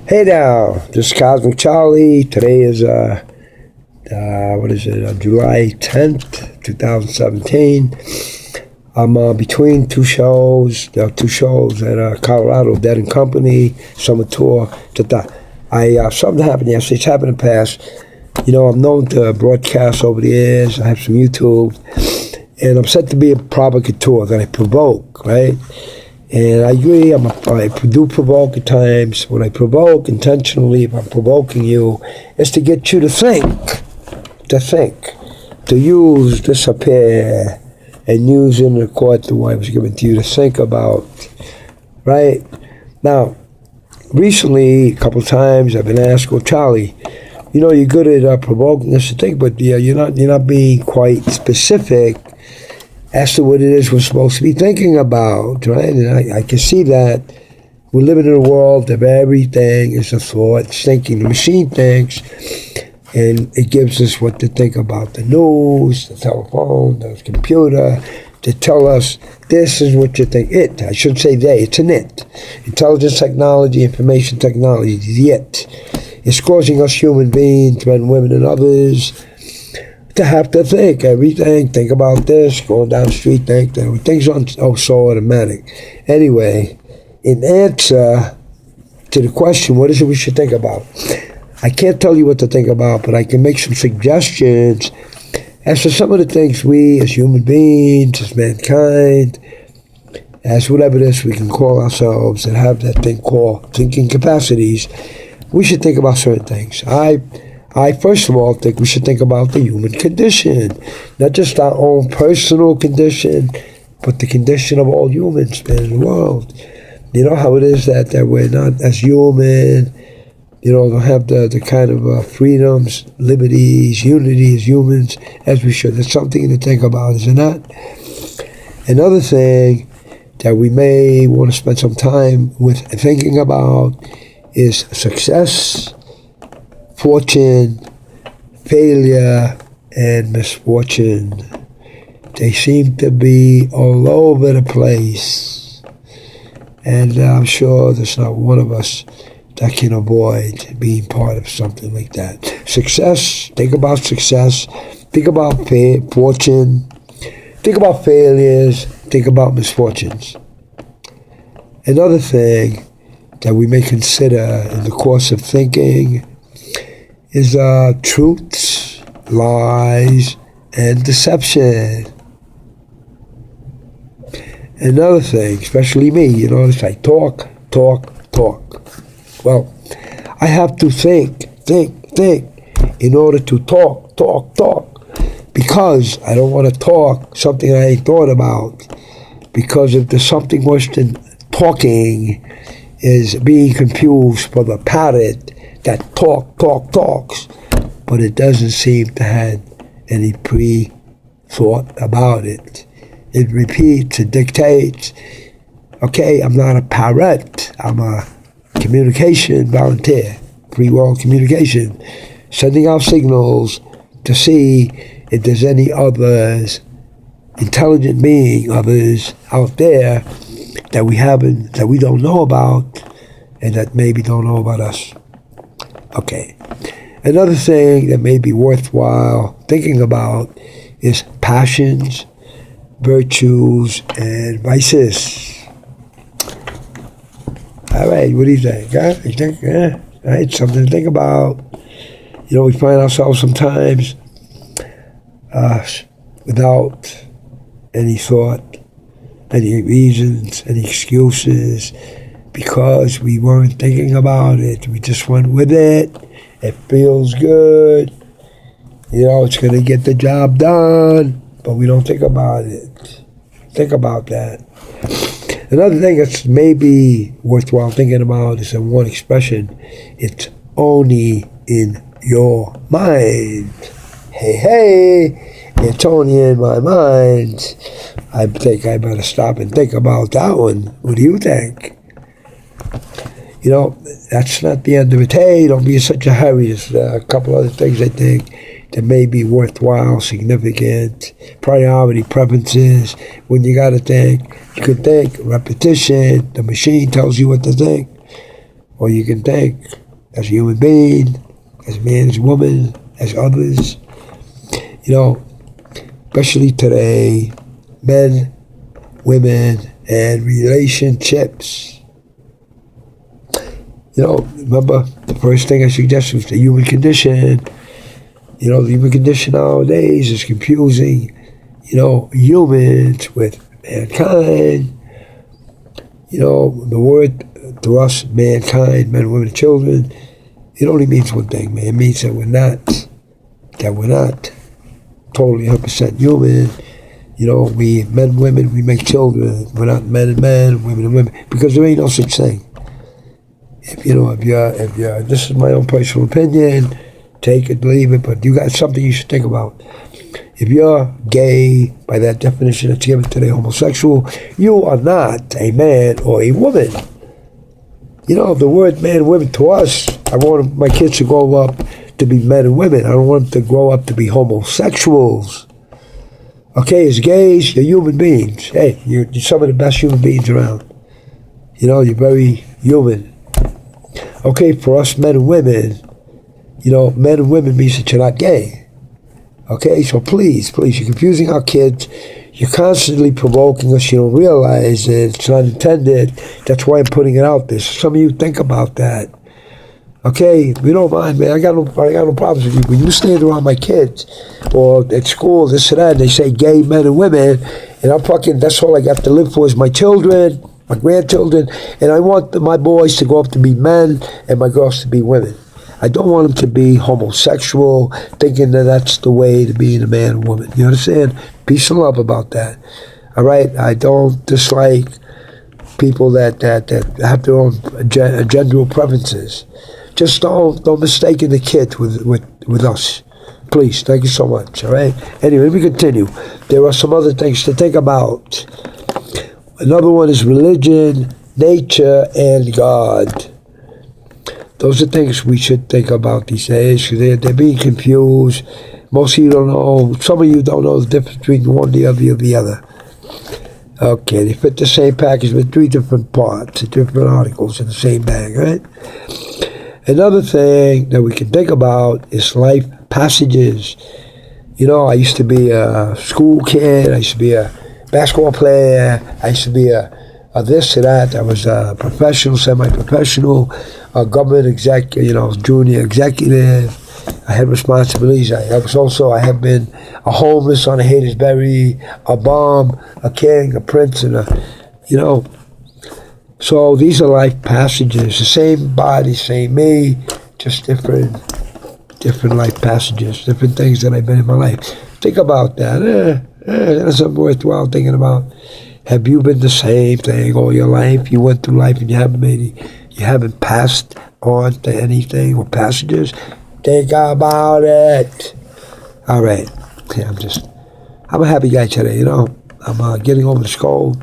Hey now, this is Cosmic Charlie. Today is, July 10th, 2017. I'm between two shows. There are two shows at Colorado, Dead and Company, Summer Tour. Something happened yesterday. It's happened in the past. I'm known to broadcast over the years. I have some YouTube. And I'm set to be a provocateur, that I provoke, right? And I agree, I do provoke at times. When I provoke intentionally, if I'm provoking you, it's to get you to think, to use this up here and use in the court the way I was given to you to think about, right? Now, recently, a couple of times, I've been asked, well, Charlie, you're good at provoking us to think, but you're not being quite specific as to what it is we're supposed to be thinking about, right? And I can see that we're living in a world of everything is a thought, it's thinking. The machine thinks, and it gives us what to think about. The news, the telephone, the computer, to tell us this is what you think. I shouldn't say they, it's an it. Intelligence technology, information technology, the it. It's causing us human beings, men, women, and others, to have to think everything, think about this, going down the street, think that everything's so automatic. Anyway, in answer to the question, what is it we should think about? I can't tell you what to think about, but I can make some suggestions as to some of the things we, as human beings, as mankind, as whatever it is we can call ourselves, that have that thing called thinking capacities, we should think about certain things. I first of all think we should think about the human condition, not just our own personal condition, but the condition of all humans in the world. You know how it is that we're not as human, don't have the kind of freedoms, liberties, unity as humans as we should. That's something to think about, is it not? Another thing that we may want to spend some time with thinking about is success, fortune, failure, and misfortune. They seem to be all over the place. And I'm sure there's not one of us that can avoid being part of something like that. Success, think about success. Think about fortune. Think about failures. Think about misfortunes. Another thing that we may consider in the course of thinking is truths, lies, and deception. Another thing, especially me, it's like talk. Well, I have to think in order to talk. Because I don't want to talk something I ain't thought about. Because if there's something worse than talking, is being confused for the parrot that talks, but it doesn't seem to have any pre-thought about it. It repeats, it dictates. Okay, I'm not a parrot. I'm a communication volunteer, free world communication, sending out signals to see if there's any others, intelligent being, others out there that we don't know about, and that maybe don't know about us. Okay. Another thing that may be worthwhile thinking about is passions, virtues, and vices. All right, what do you think? Huh? You think, all right, something to think about. We find ourselves sometimes without any thought, any reasons, any excuses, because we weren't thinking about it. We just went with it. It feels good. It's going to get the job done, but we don't think about it. Think about that. Another thing that's maybe worthwhile thinking about is one expression. It's only in your mind. Hey, it's only in my mind. I think I better stop and think about that one. What do you think? That's not the end of it. Hey, don't be in such a hurry. There's a couple other things I think that may be worthwhile, significant, priority, preferences. When you got to think, you could think, repetition, the machine tells you what to think. or you can think as a human being, as man, as woman, as others. You know, especially today, men, women, and relationships. You know, remember the first thing I suggested was the human condition. You know, the human condition nowadays is confusing, you know, humans with mankind. You know, the word to us, mankind, men, women, and children, it only means one thing, man. It means that we're not totally 100% human. You know, we men, women, we make children. We're not men and men, women and women, because there ain't no such thing. If you're, this is my own personal opinion, take it, leave it, but you got something you should think about. If you're gay, by that definition that's given today, homosexual, you are not a man or a woman. You know, the word man and women to us, I want my kids to grow up to be men and women. I don't want them to grow up to be homosexuals. Okay, as gays, you're human beings. Hey, you're some of the best human beings around. You know, you're very human. Okay, for us men and women, you know, men and women means that you're not gay. Okay, so please, you're confusing our kids. You're constantly provoking us. You don't realize it. It's not intended. That's why I'm putting it out there. So some of you think about that. Okay, we don't mind, man. I got no problems with you. When you stand around my kids or at school, this and that, and they say gay men and women, and that's all I got to live for is my children, my grandchildren, and I want my boys to grow up to be men and my girls to be women. I don't want them to be homosexual, thinking that that's the way to being a man and woman. You understand? Peace and love about that. All right? I don't dislike people that have their own gender preferences. Just don't mistake the kid with us. Please, thank you so much. All right? Anyway, let me continue. There are some other things to think about. Another one is religion, nature, and God. Those are things we should think about these days, because they're being confused. Most of you don't know. Some of you don't know the difference between one, the other, or the other. Okay, they fit the same package with 3 different parts, different articles in the same bag, right? Another thing that we can think about is life passages. You know, I used to be a school kid. I used to be a basketball player. I used to be a this or that. I was a professional, semi-professional, a government executive, junior executive. I had responsibilities. I have been a homeless on a Hainesbury, a bum, a king, a prince, and So these are life passages. The same body, same me, just different life passages, different things that I've been in my life. Think about that. That's something worthwhile thinking about. Have you been the same thing all your life? You went through life and you haven't passed on to anything or passages? Think about it. All right. Yeah, I'm a happy guy today, I'm getting over this cold.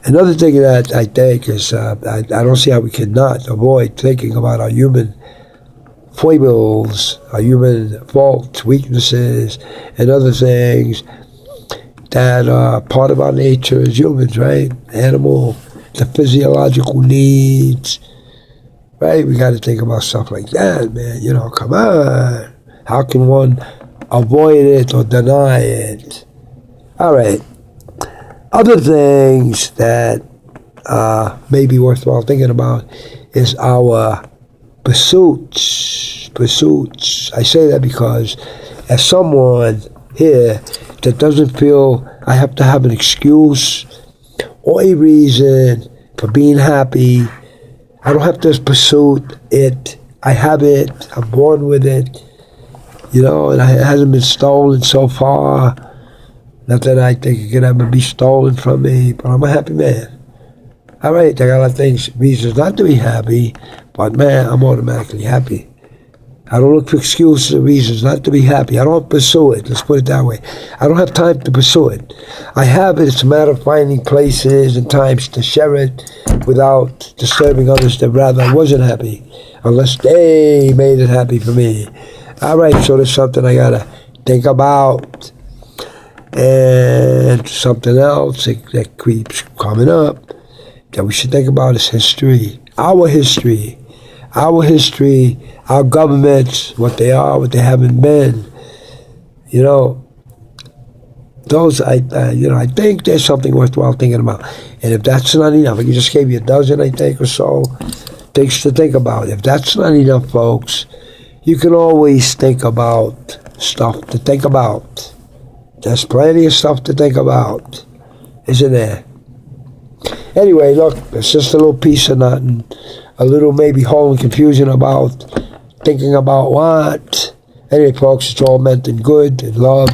Another thing that I think is, I don't see how we cannot avoid thinking about our human foibles, our human faults, weaknesses, and other things that are part of our nature as humans, right? Animal, the physiological needs, right? We got to think about stuff like that, man. Come on. How can one avoid it or deny it? All right. Other things that may be worthwhile thinking about is our pursuits. I say that because as someone here that doesn't feel I have to have an excuse or a reason for being happy, I don't have to pursue it. I have it. I'm born with it. And it hasn't been stolen so far. Not that I think it can ever be stolen from me, but I'm a happy man. All right, I got a lot of things, reasons not to be happy, but man, I'm automatically happy. I don't look for excuses or reasons not to be happy. I don't pursue it. Let's put it that way. I don't have time to pursue it. I have it. It's a matter of finding places and times to share it without disturbing others that rather I wasn't happy, unless they made it happy for me. All right, so there's something I got to think about. And something else that keeps coming up that we should think about is history. our history, our governments, what they are, what they haven't been. You know, those I think there's something worthwhile thinking about. And if that's not enough, I just gave you a dozen, I think, or so things to think about. If that's not enough, folks, you can always think about stuff to think about. There's plenty of stuff to think about, isn't there? Anyway, look, it's just a little piece of nothing. A little maybe hole and confusion about thinking about what. Anyway, folks, it's all meant in good and love.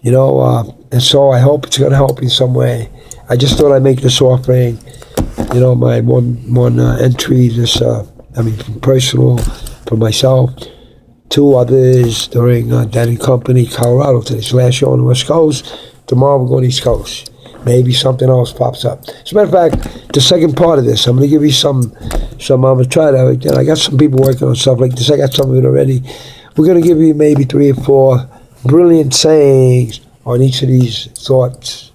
You know, and so I hope it's going to help you in some way. I just thought I'd make this offering. You know, my one entry, this, personal, for myself. 2 others during Dead and Company, Colorado. Today's last show on the West Coast. Tomorrow we're going East Coast. Maybe something else pops up. As a matter of fact, the second part of this, I'm going to give you some I'm going to try to, I got some people working on stuff like this. I got some of it already. We're going to give you maybe 3 or 4 brilliant sayings on each of these thoughts.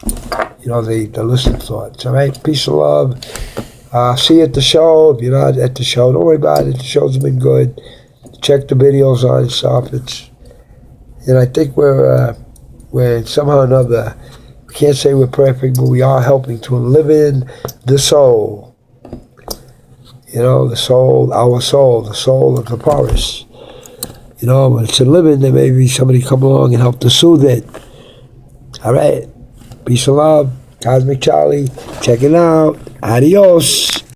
You know, the list of thoughts. All right? Peace and love. See you at the show. If you're not at the show, don't worry about it. The show's been good. Check the videos on stuff. I think we're somehow or another, we can't say we're perfect, but we are helping to live in the soul. You know, the soul, our soul, the soul of the forest. You know, when it's a living, there may be somebody come along and help to soothe it. All right. Peace and love. Cosmic Charlie. Check it out. Adios.